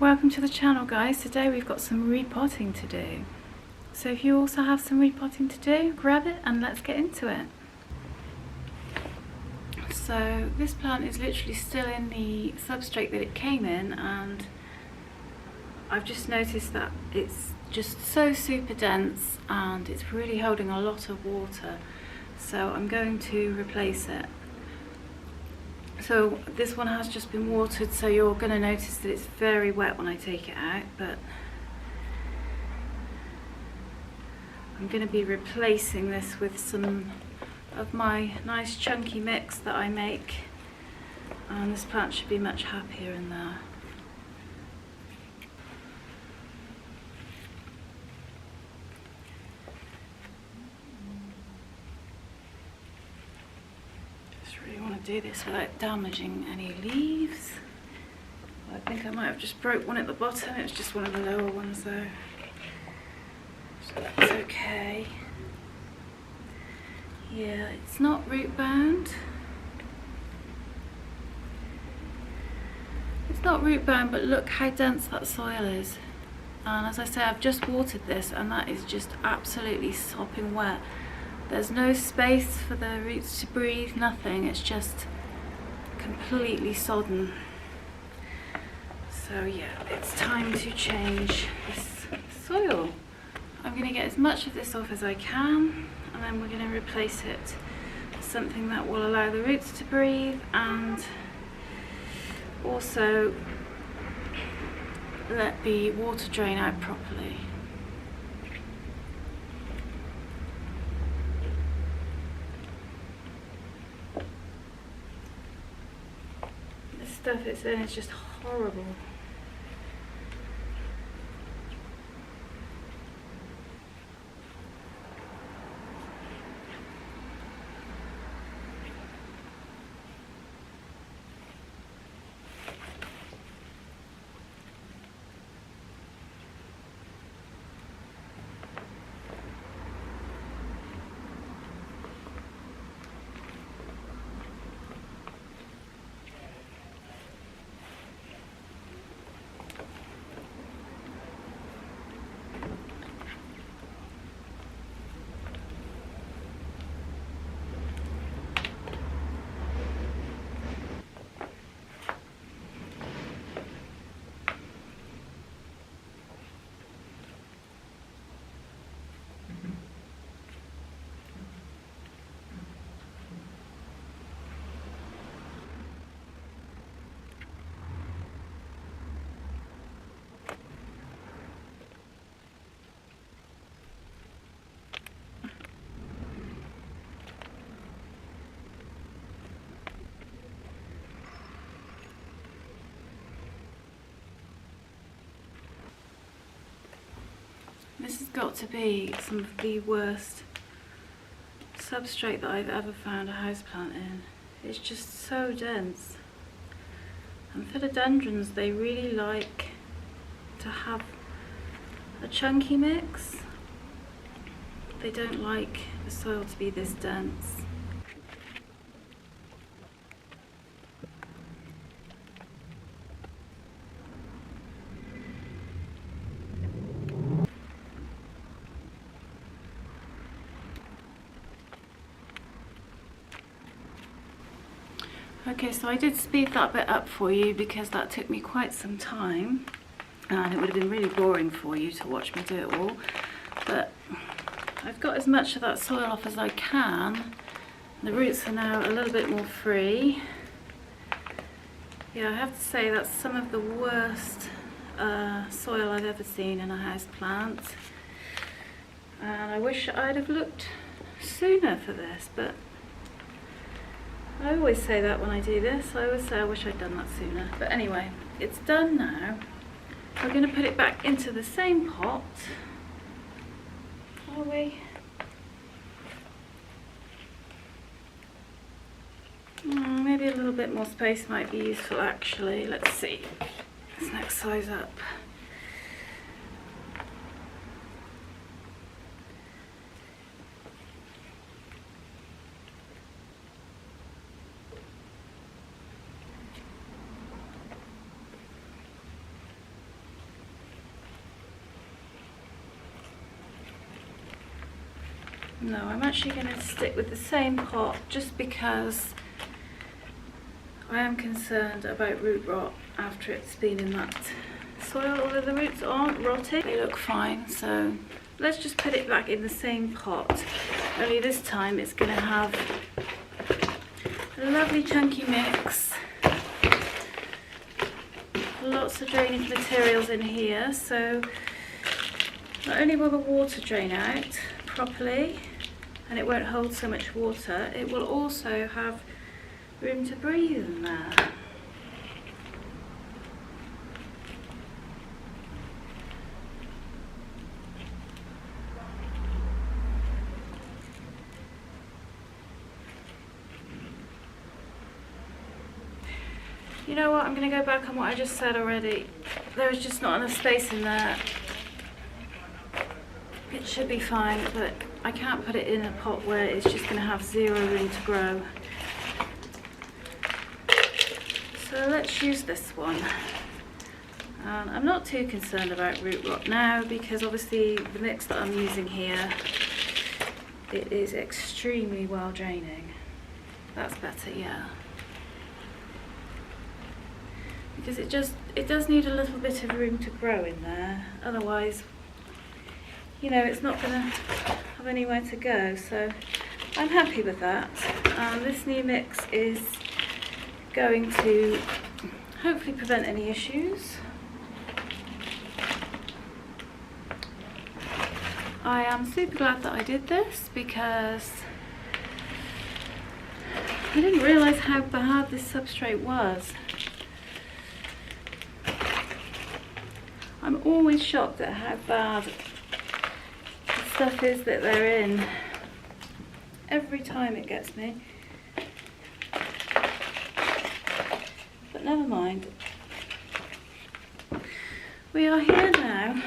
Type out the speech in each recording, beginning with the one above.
Welcome to the channel, guys. Today we've got some repotting to do. So if you also have some repotting to do, grab it and let's get into it. So this plant is literally still in the substrate that it came in, and I've just noticed that it's just so super dense and it's really holding a lot of water. So I'm going to replace it. So this one has just been watered, so you're going to notice that it's very wet when I take it out, but I'm going to be replacing this with some of my nice chunky mix that I make, and this plant should be much happier in there. Do this without damaging any leaves. I think I might have just broke one at the bottom. It was just one of the lower ones though, so that's okay. Yeah, it's not root bound. It's not root bound, but look how dense that soil is. And as I say, I've just watered this and that is just absolutely sopping wet. There's no space for the roots to breathe, nothing, it's just completely sodden. So yeah, it's time to change this soil. I'm going to get as much of this off as I can, and then we're going to replace it with something that will allow the roots to breathe and also let the water drain out properly. Stuff it's in is just horrible. This has got to be some of the worst substrate that I've ever found a houseplant in. It's just so dense. And philodendrons, they really like to have a chunky mix. They don't like the soil to be this dense. Okay, so I did speed that bit up for you because that took me quite some time and it would have been really boring for you to watch me do it all, but I've got as much of that soil off as I can. The roots are now a little bit more free. Yeah, I have to say that's some of the worst soil I've ever seen in a house plant, and I wish I'd have looked sooner for this, but I always say that when I do this. I always say I wish I'd done that sooner. But anyway, it's done now. We're going to put it back into the same pot. Are we? Maybe a little bit more space might be useful actually. Let's see. This next size up. No, I'm actually going to stick with the same pot just because I am concerned about root rot after it's been in that soil. Although the roots aren't rotting, they look fine, so let's just put it back in the same pot. Only this time it's going to have a lovely chunky mix. Lots of drainage materials in here, so not only will the water drain out properly and it won't hold so much water, it will also have room to breathe in there. You know what, I'm going to go back on what I just said already. There was just not enough space in there. It should be fine, but I can't put it in a pot where it's just going to have zero room to grow. So let's use this one. And I'm not too concerned about root rot now because obviously the mix that I'm using here, it is extremely well draining. That's better, yeah. Because it does need a little bit of room to grow in there. Otherwise, you know, it's not going to have anywhere to go. So I'm happy with that. This new mix is going to hopefully prevent any issues. I am super glad that I did this because I didn't realise how bad this substrate was. I'm always shocked at how bad the stuff is that they're in. Every time it gets me. But never mind. We are here now.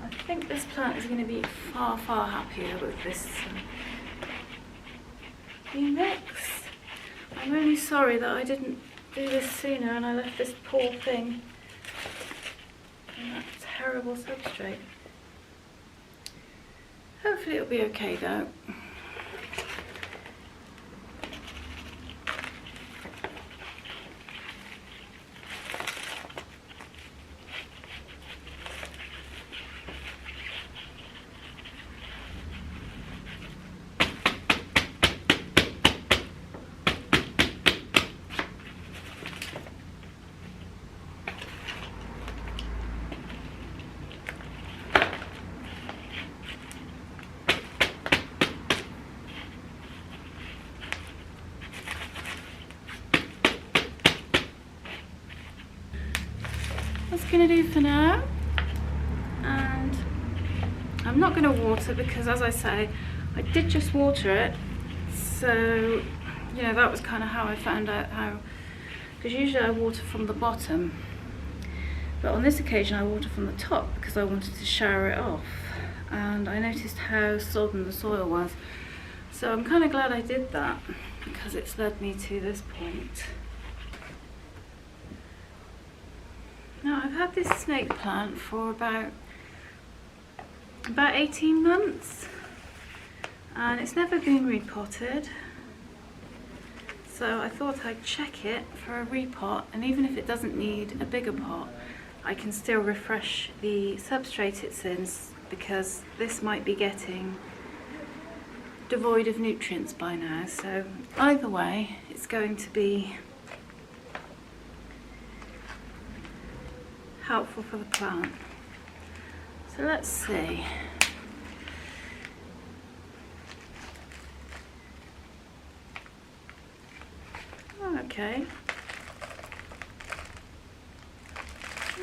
I think this plant is going to be far, far happier with this new mix. I'm really sorry that I didn't do this sooner and I left this poor thing in that terrible substrate. Hopefully it'll be okay though. That's going to do for now, and I'm not going to water because, as I say, I did just water it, so you know that was kind of how I found out how, because usually I water from the bottom, but on this occasion I water from the top because I wanted to shower it off, and I noticed how sodden the soil was, so I'm kind of glad I did that because it's led me to this point. Now I've had this snake plant for about 18 months and it's never been repotted, so I thought I'd check it for a repot, and even if it doesn't need a bigger pot I can still refresh the substrate it's in because this might be getting devoid of nutrients by now, so either way it's going to be helpful for the plant. So let's see. Okay.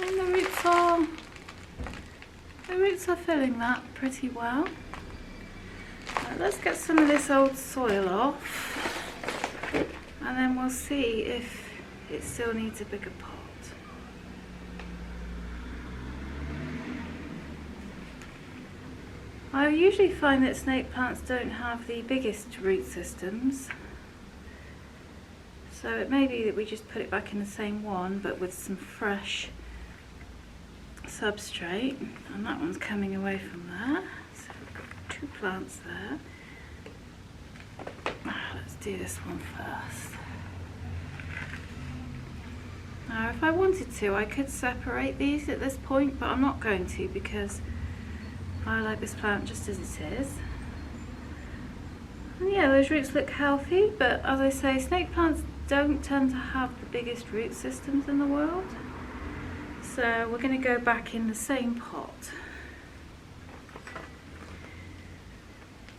And the roots are filling that pretty well. Let's get some of this old soil off and then we'll see if it still needs a bigger pot. I usually find that snake plants don't have the biggest root systems, so it may be that we just put it back in the same one but with some fresh substrate, and that one's coming away from there, so we've got 2 plants there. Let's do this one first. Now if I wanted to, I could separate these at this point, but I'm not going to because I like this plant just as it is. And yeah, those roots look healthy, but as I say, snake plants don't tend to have the biggest root systems in the world. So we're going to go back in the same pot.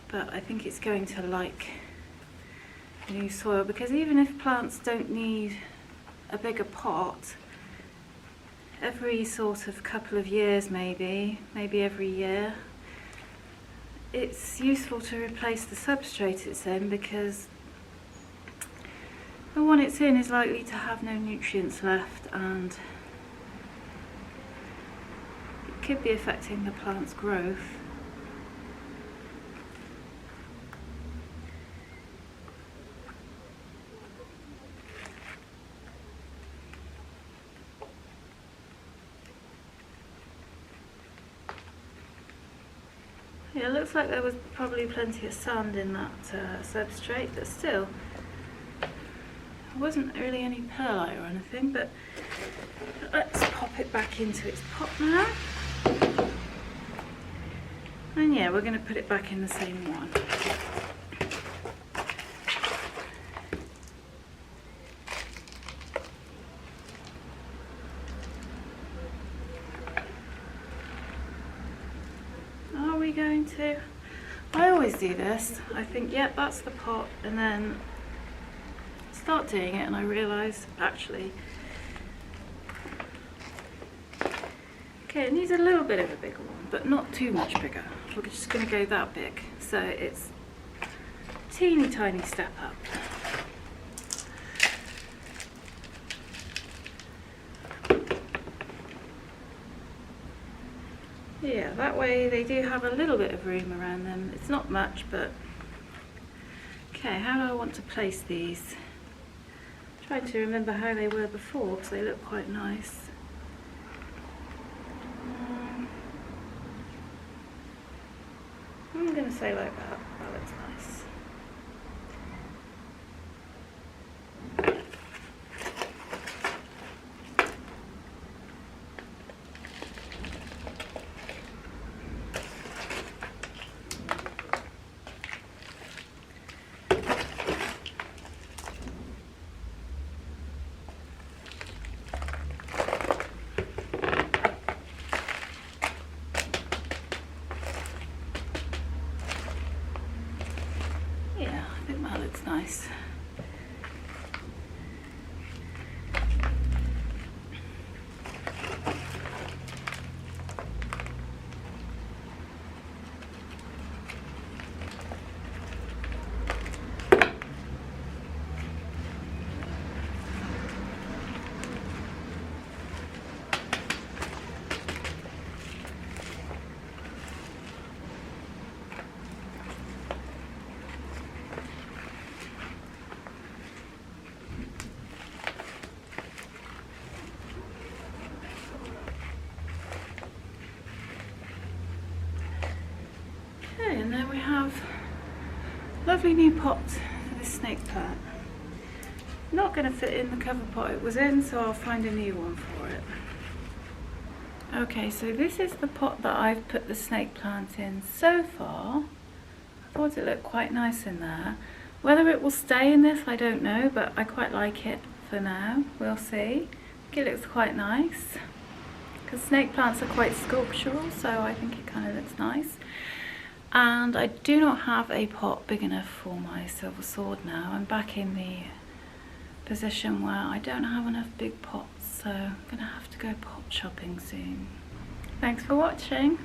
But I think it's going to like the new soil, because even if plants don't need a bigger pot, every sort of couple of years maybe every year, it's useful to replace the substrate it's in, because the one it's in is likely to have no nutrients left, and it could be affecting the plant's growth. Yeah, it looks like there was probably plenty of sand in that substrate, but still, there wasn't really any perlite or anything. But let's pop it back into its pot now. And yeah, we're going to put it back in the same one. Going to, I always do this. I think, yep, that's the pot, and then start doing it, and I realise actually, okay, it needs a little bit of a bigger one, but not too much bigger. We're just going to go that big, so it's a teeny tiny step up. Yeah, that way they do have a little bit of room around them. It's not much, but okay, how do I want to place these? I'm trying to remember how they were before, because they look quite nice. I'm going to say like that. That looks nice. Looks nice. And there we have a lovely new pot for this snake plant. Not going to fit in the cover pot it was in, so I'll find a new one for it. Okay, so this is the pot that I've put the snake plant in so far. I thought it looked quite nice in there. Whether it will stay in this, I don't know, but I quite like it for now. We'll see. I think it looks quite nice, because snake plants are quite sculptural, so I think it kind of looks nice. And I do not have a pot big enough for my silver sword now. I'm back in the position where I don't have enough big pots, so I'm going to have to go pot shopping soon. Thanks for watching.